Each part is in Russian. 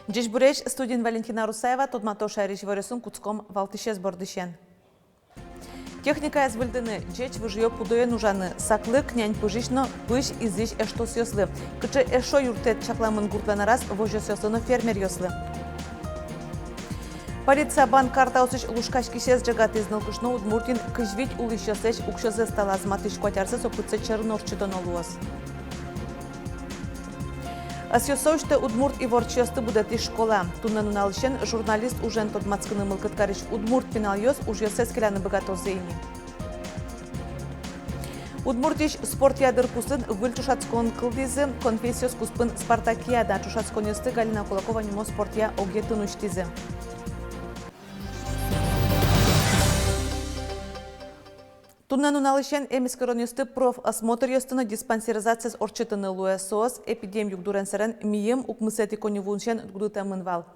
Джиш буреш студент Валентина Русаева тодмато шариш варесун куцком валтышес бордышен. Техника звыльдыны джеч выжиё пудое нужаны. Саклы княнь пыжишно пыш изиш эшто сёслы. Кычы эшо юртет чакламын гуртланарас вожё сёслыны фермер ёслы. Полиция банк карта усыш лушкашки сез жагат изнылкышно удмуртин кыжвить улышёсеч укшёзе стала зматыш кватярсы сопытсы чырын орчыдон олуос. Асьосошты удмурт и ворчёсты будет и школа. Туннен уналшен журналист ужен тот мацкыны мылкыткарыш удмурт пенальёс ужёсез келяны богатозейни. Удмуртиш спорт ядыр кусын выльчушацкон кылдизы конфессиос куспын спартакиада чушацконёсты Галина Кулакова немо спортия огетын уштизы. Туннен уналышен эмискоронёсты профосмотр ёстыны диспансеризация с орчытыны луэсоос эпидемиюк дуренсерен мием укмысети конювуншен гудутамынвал.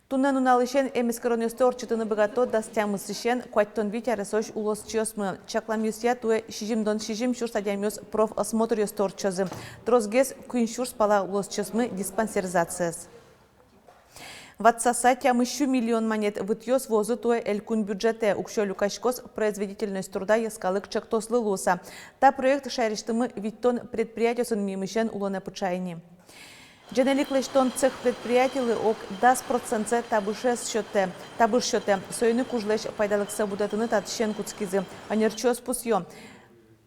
Туннен уналышен эмискоронёсты орчытыны богато дастямысышен куаттон витяресош улос чёсмы. Чакламюсия туэ шижимдон шижим шур садямёс профосмотр ёсты орчозы. Трозгес куиншур спала улос чёсмы диспансеризацияс. Ватсаса тям еще миллион монет вытьёс возы туэ элькун бюджете укшё люкашкос производительность труда яскалык чактослы луса. Та проект шариштымы виттон предприятиясын мимышен улоне пычайни. Дженелик лештон цех предприятелы ок 10% табышес счёте. Табыш счёте. Сойны кужлеш пайдалыкса будатыны татшен куцкизы. Анерчёс пусьё.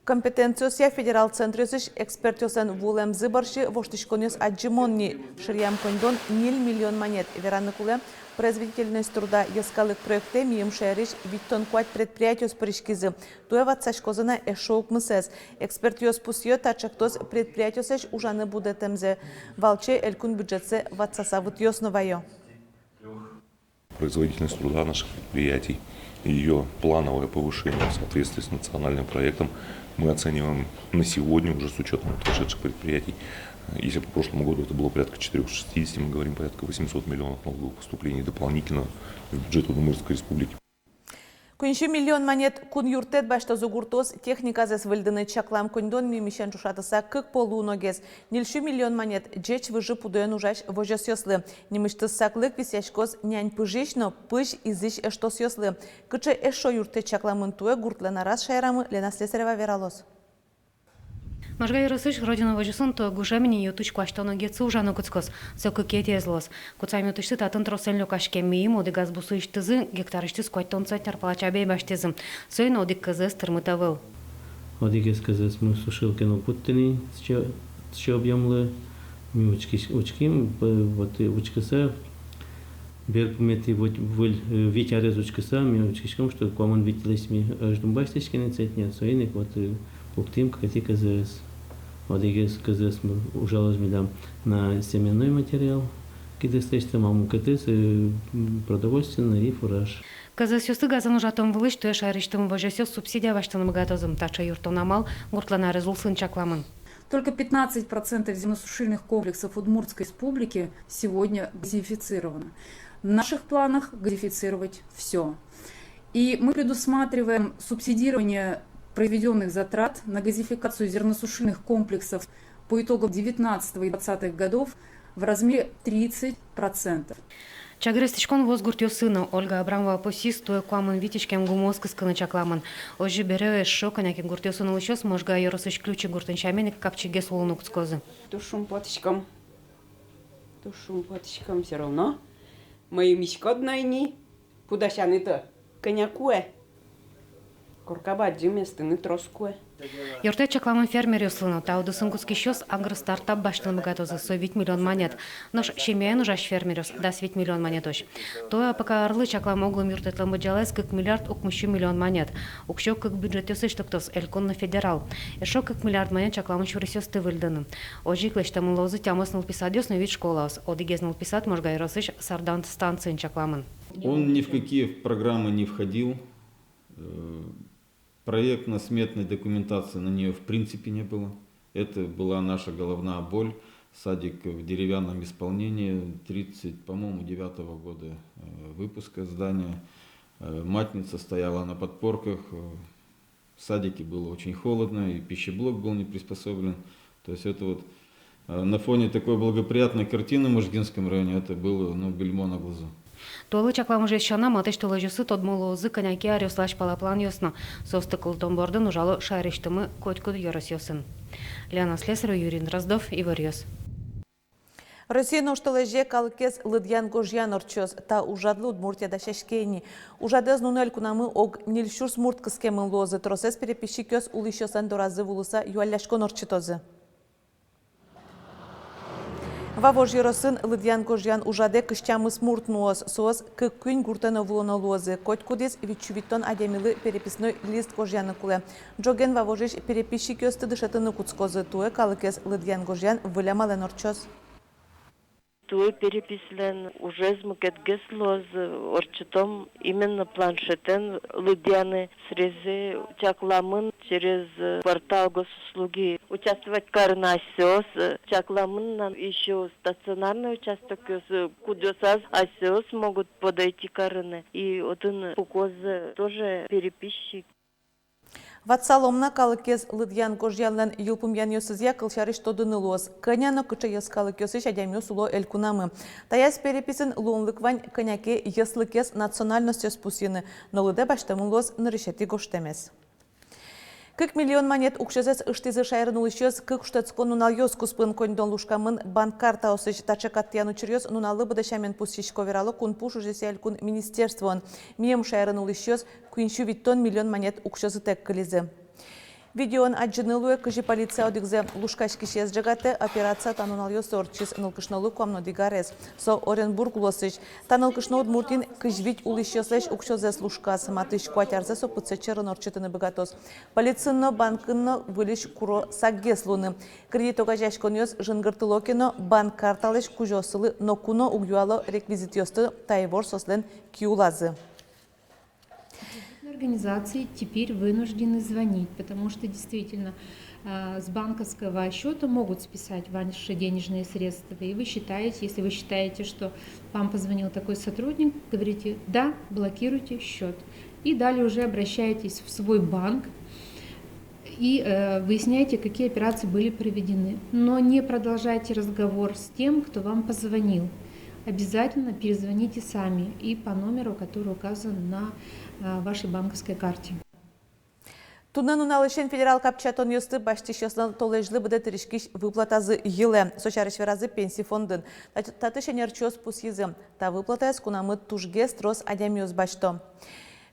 Компетенциясия федерал центрёсыш экспертёсын вулем зыбарши воштышконёс аджимонни ширьям кондон 0 миллион монет. Вераны куле производительность труда яскалык проекте мием шериш виттон куать предприятиёс паришкизы. Туэват сашкозына эшоук мысез. Экспертёс пусьё тачактос предприятиёсыш ужаны будетемзе. Валче элькун бюджетсе ватсаса вытьёс новайо. Производительность труда наших предприятий и ее плановое повышение в соответствии с национальным проектом мы оцениваем на сегодня уже с учетом прошедших предприятий. Если по прошлому году это было порядка 460, мы говорим порядка 800 миллионов налоговых поступлений дополнительно в бюджет Удмуртской республики. Кунши миллион монет кун юртет башта зугуртос техника зес выльдыны чаклам кундон мимишен чушатыса кык полу ногез. Нильшу миллион монет джеч выжи пудоен ужаш вожос ёслы. Немышты саклык висяшкос нянь пыжишно пыж изиш эштос ёслы. Кычы эшо юртет чакламын туэ гуртлена раз шайрамы Лена Слесарева вералос. Можгай росыш родина вожусын то гужамини ютуч кваштоно гецу ужану куцкос. Сёкы кетезлос. Куцайм ютучты татын тросен лёкашке миим одигаз бусуиш тызы гектарыштыз кваттон центнер палачабей баштезым. Сойн одик кызыз тырмытавыл. Одигез кызыз мы сушилкину путтыни с объемлы ми учким вот учкаса берг мети выль витярез учкаса ми учкишком что коман витились ми ждумбастичкины центнер сойник вот уктим какие кызыз. Одигез кызыз мы ужалось медам на семенной материал кидестечте маму кытыз продовольственный и фураж. Кызыз ёсты газан ужатом вылыш туэ шарыштым вожосёс субсидия баштаным гатозым тача юртонамал гуртлана резулсын чакламын. Только 15% зимосушильных комплексов Удмуртской республики сегодня газифицировано. В наших планах газифицировать все. И мы предусматриваем субсидирование произведенных затрат на газификацию зерносушильных комплексов по итогам 19 и 20 годов в размере 30%. Чагрестичкон возгуртё сына Ольга Абрамова посис туэ куамын витичкем гумоскыз кыны чакламын. Ожи бере шоканякен гуртё сына лычос можга yorosыш ключи гуртын шаменик капчиге солуну куцкозы. Тушум платочком все равно. Мои мишкоднайни пудашаны-то коньякуэ. Коркабаджи местыны троскуэ. Юрте чакламын фермер ёслыны таудысын кускищёс агростартап баштын богатозы 100 миллион монет. Нож шемяен ужаш фермерёс да 100 миллион монетош. Тоя пока орлы чаклам оглым юртетлым баджалайс кык миллиард укмыщу миллион монет. Укшо кык бюджет ёсыш токтос эльконны федерал. Эшо кык миллиард монет чакламын чурисёс тывыльдыны. Ожи клештамын лозы тямысныл писадёс на вид школаус. Одигезныл писат можгай росыш сардан станциян чакламын. Он ни в какие программы не входил. Проектно-сметной документации на нее в принципе не было. Это была наша головная боль. Садик в деревянном исполнении 39-го года выпуска здания. Матница стояла на подпорках. В садике было очень холодно, и пищеблок был не приспособлен. То есть это вот На фоне такой благоприятной картины в Можгинском районе это было бельмо на глазу. Толы чаклам уже щана матыш толы жусы тодмолозы коняки арёслаш палаплан ёсна. Состыкл домбордын ужалы шайрыштымы котькуд ёрос ёсын. Лена Слесарь, Юрий Дроздов, Ивар Ёс. Росиян ошталеже калкес лыдьян гожьян орчоз та ужадлы Удмуртияда шешкейни. Ужадез нунель кунамы ог нильшурс мурт кыскемын лозы тросес перепищи кёс улышёсан доразы вулыса юалляшкон орчитозы. Вавож Юросын лыдьян гожьян ужаде кыщамыс мурт нуоз соз кыккүн гуртана вулона лозы. Котькудес вичувиттон адемилы переписной лист гожьяны куле. Джоген вавожиш перепищи кёсты дышатыны куцкозы туэ калкес лыдьян гожьян вылямален орчоз. Той перепислен уже смыкетгес лоз орчитом именно планшетен лыдьяны срезе чакламын через портал госуслуги. Участвовать карнасёс чакламын еще стационарный участок кудёсаз асёс могут подойти карны. И один пукоз тоже переписчик. Ватсаломна калыкез лыдьян гожьянлен юлпумьян ёсызя кылшарыш тодыны лоз. Кыняно кыча ёс калык ёсыш адямё суло элькунамы. Таяс переписын луынлык вань кыняке ёслыкез национальность ёс пусины, но лыде баштамын лоз нырышети гоштемес. Кык миллион монет укшезес ыштизы шайрын улышёс кык штецкон нунал ёс куспын коньдон лушкамын банк карта осыш тачакаттиян учерёс нуналы быдашамен пусщиш ковералы кун пушу жесель кун министерствон. Мием шайрын улышёс куиншу виттон миллион монет укшезы тек кылизы. Видеон аджынылуе кыжи полиция одигзе лушкашки шез жагате операция танунал ёс орчис нылкышнолу комно дигарес. Со Оренбург лосыш. Танылкышно Удмуртин кыжвить улышёслеш укшезес лушкас матыш куатярзе со пыцечерын орчитыны богатос. Полицинно банкынно вылиш куро саггес луны. Кредитога жашкон ёс жынгыртылокино банк карталеш кужосылы нокуно угюало реквизит ёсты тайвор сослен киулазы. Организации теперь вынуждены звонить, потому что действительно с банковского счета могут списать ваши денежные средства. И вы считаете, если вы считаете, что вам позвонил такой сотрудник, говорите «да», блокируйте счет. И далее уже обращаетесь в свой банк и выясняйте, какие операции были проведены. Но не продолжайте разговор с тем, кто вам позвонил. Обязательно перезвоните сами и по номеру, который указан на вашей банковской карте. Тунан уналышен федерал капчатон ёсты баштишёслан толежлы быды тырышкиш выплатазы йылы. Сочарыш веразы пенсий фондын. Татышен ярчёс пусизы. Та выплата скунамы тужге строс адям ёс башто.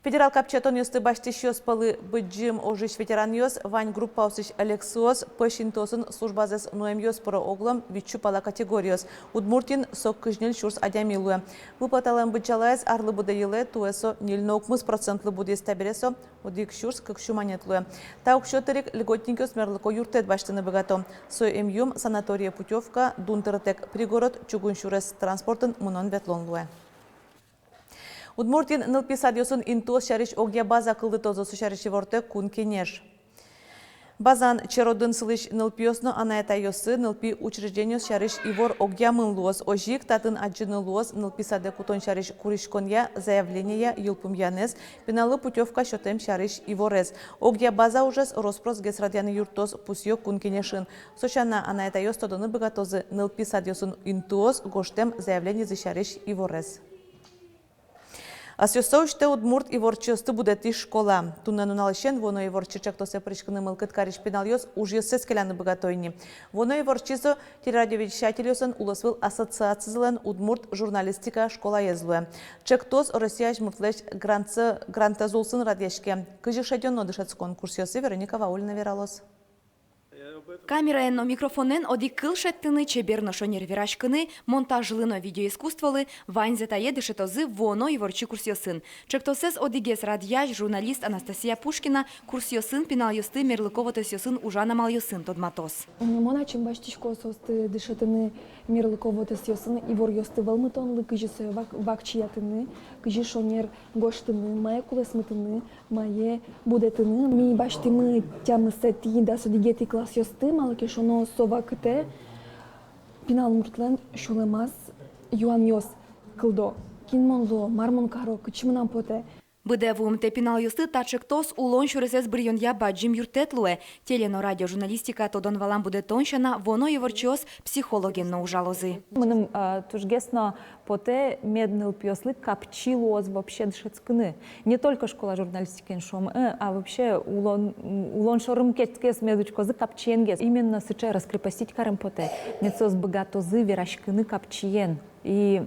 Федерал капчатон ёсты баштишёс палы быджим ожиш ветеран ёс вань группа осыш Алексос пышинтосын службазес ноем ёс про оглом вичу пала категориос. Удмуртин сок кыжнил шурс адям илуе. Выплаталан быджалаес арлы быды йылы туэсо нильнокмыс процентлы будес табересо удик шурс кыкшу манетлуе. Та укшётырик льготникёс мерлыко юртет баштыны богато. Сой эмюм санатория путевка дунтыртек пригород чугун шурес транспортын мунон ветлонлуе. Удмуртин нылпи садьосын интос шариш огья база кылды тозосу шариши ворте кун кенеш. Базан черодын сылыш нылпиосно анаята йосы нылпи учреждениос шариш ивор огья мынлуос ожик татын аджины луос нылпи саде кутон шариш куришконья заявления юлпумьянес пеналы путевка счетем шариш иворез. Огья база ужес роспрос гесрадяны юртос пусьё кун кенешин. Сочана анаята йос тодыны богатозы нылпи садьосын интуос гоштем заявление за шариш иворез. Асёсоуште Удмурт и ворчёсты будети школа. Туннан уналышен воно и ворчичак то се пришканы мылкыт кариш пеналёс уж ёсес келяны богатойни. Воно и ворчизо телерадиовещателёсын улысвыл ассоциациялен Удмурт журналистика школа езлуе. Чектос Россия жмуртлеш грантазулсын радешке. Кыжишадён одышац конкурс ёсы Вероника Ваульна вералос. Камера но микрофонен оди кылшеттыны чеберно шонер вирашкыны монтажлыно видеоискусстволы ванзе таеды шетозы воно и ворчи курсиосын. Чектосес одигес радияж журналист Анастасия Пушкина курсиосын пинал ёсты мерлыкова тосиосын ужана мал ёсын тодматос. Мона чем баштишко состы дышетыны мерлыкова тосиосын и вор ёсты валмытонлы кыжысы вакчиятыны кыжи шонер гоштыны мае кулесмытыны мае будетыны ми баштымы тямысети да содигети класс ёсты малыки шоно совакте пинал муртлен шолемас юан ёс кылдо кинмонло мармон каро кычмынан поте. Буде в УМТ пінал юсти та чектос улон шуресес брийон'я баджим юртетлуе. Телено радиожурналистика тодон валам буде тоншана, воно і ворчос психологенно ужалози. Менің тұжгесно поте медныл пьослы капчилоз вообще дышецкны. Не только школа журналистики шом, а вообще улон шорым кеткес медучкозы капченгес. Именно сычай раскрепостить карым поте. Нецос богатозы верашкыны капчиен. И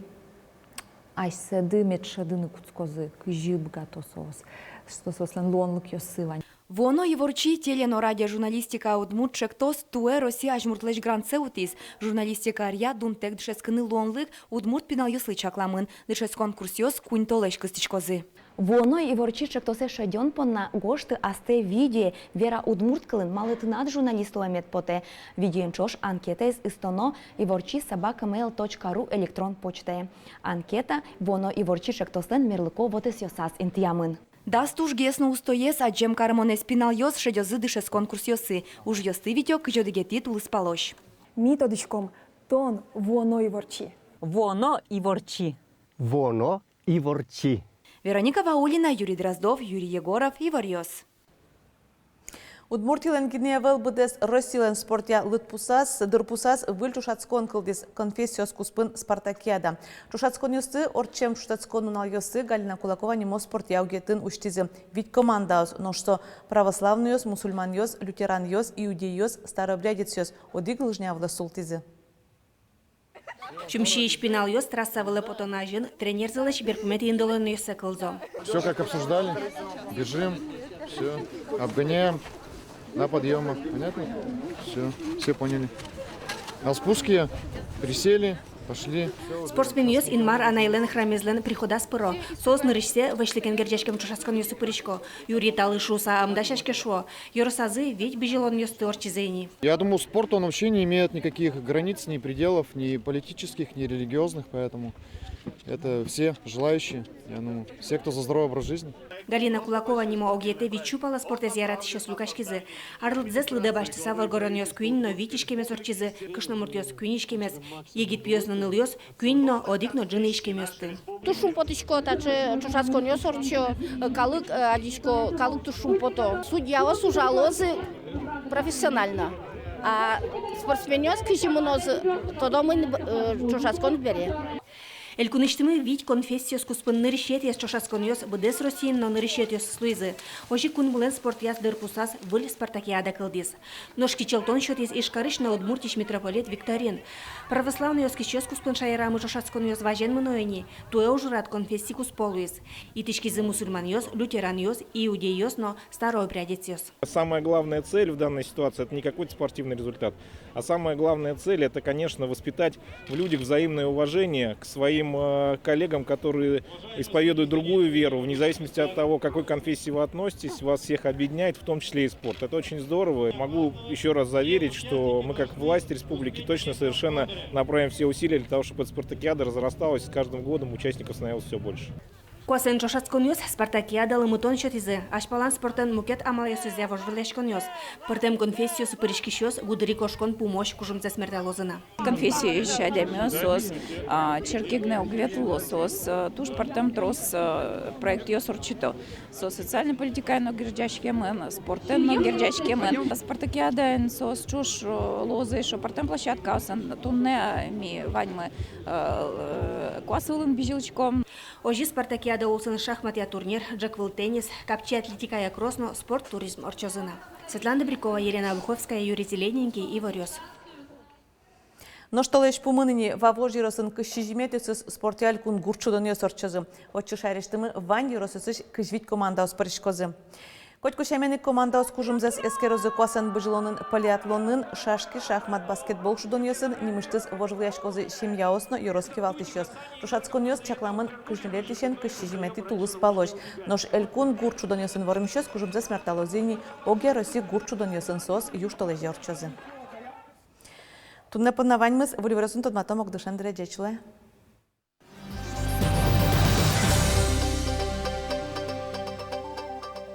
айседы медшадыны куцкозы кыжи богатосос. Что сослен лонлык ёсывань. Воно і ворчі телено радіожурналістика удмут чектос туе Росія ажмуртлеш гранцеутис. Журналістика аря дунтек дышескыны лонлык удмут пінал юсли чакламын. Дышес конкурсиос кунь толеш кыстичкозы. Воно і ворчі чектосе шадьон понна гошты асте видео вера удмурткалын малытынат журналистуа медпоте. Видеончош анкета из истоно и ворчи собакamail.ru электрон почте. Анкета воно і ворчі чектослен мерлыко вотес йосас интиямын. Дастуж гесно устоес, а джем кармонес пинал йос шедёзы дышес конкурс йосы. Уж йосты видео кыжёдыгети тулыс палош. Мітодичком тон воно і ворчі. Воно і ворчі. Воно і ворчі. Вероника Ваулина, Юрий Дроздов, Юрий Егоров и Варьос. Удмуртилен гиневел будес Россилен спортя лытпусас, дырпусас выльчушацкон кылдис конфессиос куспын спартакиада. Чушацкон юсы, орчем шутацкон унал юсы, Галина Кулакова немо спортя угетын уштизы. Ведь командаос, но что православный йос, мусульман йос, лютеран йос, иудей йос, старообрядец йос, одиг лыжня власултизы. Чумши шпинал йос трасса потонажен, тренер залыч беркумет индолон йосе кылзо. Все как обсуждали, бежим, все, обгоняем. На подъемах, понятно? Все поняли. На спуске присели, пошли. Спортсмен йос инмар анайлен храмезлен прихода спыро. Соос нырышсе вышликен герджачкем чушаскан йосы пырышко. Юрий талышуса амдашашке шо. Йоросазы ведь бежелон йос торчизени. Я думаю, спорт он вообще не имеет никаких границ, ни пределов, ни политических, ни религиозных, поэтому это все желающие, я думаю, все, кто за здоровый образ жизни. Галина Кулакова нимо огете відчупала спорте з'ярат щось лукашкизи. Арлдзес лыда башты савар горон йос куинно витишкемес орчизы, кышномурт йос куинишкемес, егит пьёсно ныл йос куинно одикно джинишкеместы. Тушум потичко, таче чушацко нёс орчо, калык адичко, калык тушум пото. Судья ужалозы профессионально. А спортсмен йос кижимонозы, тодо мы чушацкон бере. Элькуныштымы вить конфессиос куспын нырышет яс чошаскон йос бдес Россиин, но нырышет йос слуизы. Ожи кун булен спорт яс дырпусас выль спартакиада кылдис. Ножки челтон счет яс ишкарыш на удмуртич митрополит Викторин. Православный йос кичес куспын шайрамы чошаскон йос важен мыноени, туэ ужурат конфессий кусполуис. Итишкизы мусульман йос, лютеран йос, иудей йос, но старообрядец йос. Самая главная цель в данной ситуации – это не какой-то спортивный результат, а самая главная цель – это, конечно, воспитать в людях взаимное уважение к своим коллегам, которые исповедуют другую веру, вне зависимости от того, к какой конфессии вы относитесь, вас всех объединяет, в том числе и спорт. Это очень здорово. Могу еще раз заверить, что мы, как власть республики, точно совершенно направим все усилия для того, чтобы эта спартакиада разрасталась, с каждым годом участников становилось все больше. Куасен чошаскон йос спартакиада лымытон счетизы, ашпалан спортен мукет амал йосызя вожвылешкон йос. Пыртем конфессию супырышки щос гудыри кошкон пумощ кужумца смерталозына. Конфессию щадями сос, черкигне угветло сос, туш портем трос проект йос орчито. Сос социальный политикайно герджачкемен, спортенно герджачкемен. Спартакиада сос чуш лозы, шо портем площадка осен, тунне ми ваньмы куасылын бежилчком. Ожи спартакиада улсын шахмат я турнир, джеквил теннис, капчи атлетика я кросно, спорт, туризм орчозына. Светлана Брикова, Елена Луховская, Юрий Зелененький и Варьос. Но что лишь помыни во вожи росын кыщижиметесыз спортиаль кун гурчудан йос орчозы. Отчу шайрештымы вань росысыш кыжвить команда оспарышкозы. Котку шәменик команда оскужымзас эскерозы куасан быжилонын полиатлонын шашки, шахмат, баскетбол шудон йосын нимыштыз вожыляшкозы шемья осно йороски валтыш йос. Рушацкон йос чакламын кыжнелетишен кыщижимети тулыс палош. Нош элькун гур шудон йосын ворымщос кужымзас мерталозини оге роси гур шудон йосын сос юштолеже орчозы. Тунне поднаваньмыз в Ливеросун тодматом огдышен дредечле.